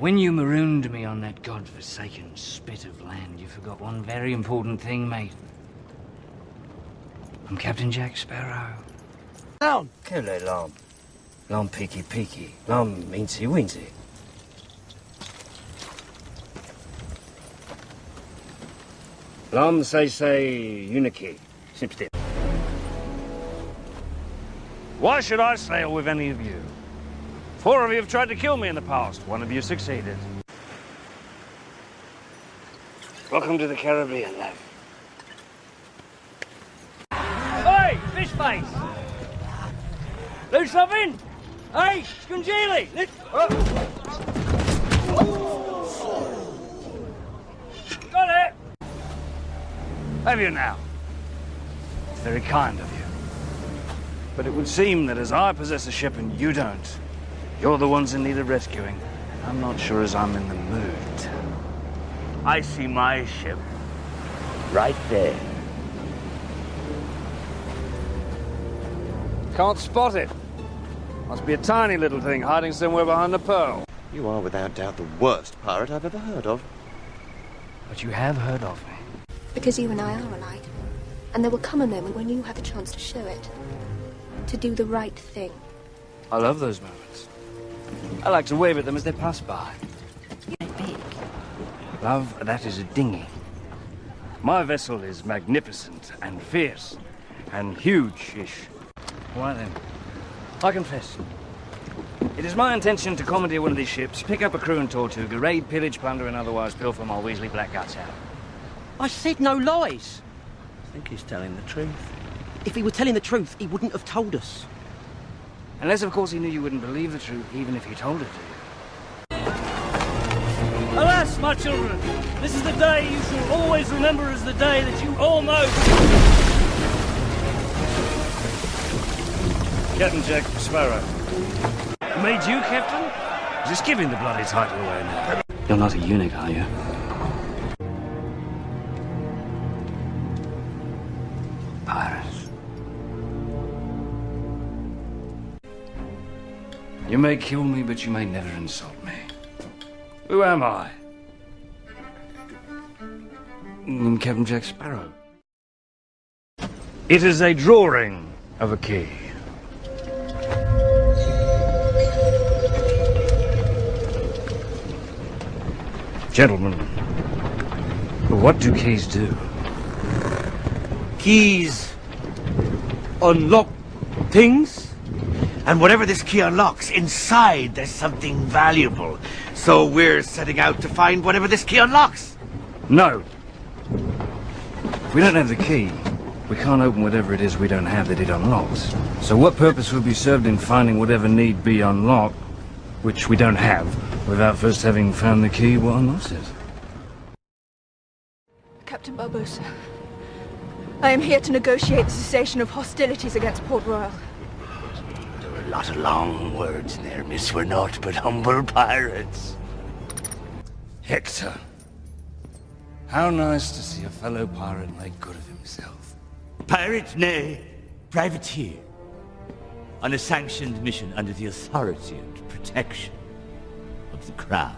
When you marooned me on that godforsaken spit of land, you forgot one very important thing, mate. I'm Captain Jack Sparrow. Down! Kele lam. Lam peaky peaky. Lam meensy weensy. Lam say uniki. Simply. Why should I sail with any of you? 4 of you have tried to kill me in the past. 1 of you succeeded. Welcome to the Caribbean, lad. Hey, fish face! Do something! Hey, Scungili! Got it! Have you now? It's very kind of you. But it would seem that as I possess a ship and you don't, you're the ones in need of rescuing. I'm not sure as I'm in the mood. I see my ship right there. Can't spot it. Must be a tiny little thing hiding somewhere behind the pearl. You are without doubt the worst pirate I've ever heard of. But you have heard of me. Because you and I are alike. And there will come a moment when you have a chance to show it. To do the right thing. I love those moments. I like to wave at them as they pass by. Love, that is a dinghy. My vessel is magnificent and fierce and huge-ish. Why then? I confess. It is my intention to commandeer one of these ships, pick up a crew and Tortuga, raid, pillage, plunder, and otherwise pilfer my Weasley black guts out. I said no lies. I think he's telling the truth. If he were telling the truth, he wouldn't have told us. Unless, of course, he knew you wouldn't believe the truth, even if he told it to you. Alas, my children, this is the day you shall always remember as the day that you almost... Captain Jack Sparrow. Made you captain? Just giving the bloody title away now. You're not a eunuch, are you? Pirates. You may kill me, but you may never insult me. Who am I? I'm Captain Jack Sparrow. It is a drawing of a key. Gentlemen, what do keys do? Keys unlock things, and whatever this key unlocks, inside there's something valuable. So we're setting out to find whatever this key unlocks. No. If we don't have the key, we can't open whatever it is we don't have that it unlocks. So what purpose will be served in finding whatever need be unlocked, which we don't have, without first having found the key what unlocks it? Captain Barbosa, I am here to negotiate the cessation of hostilities against Port Royal. There were a lot of long words in there, miss. We're naught but humble pirates. Hector. How nice to see a fellow pirate make good of himself. Pirate, nay, privateer. On a sanctioned mission under the authority and protection of the Crown.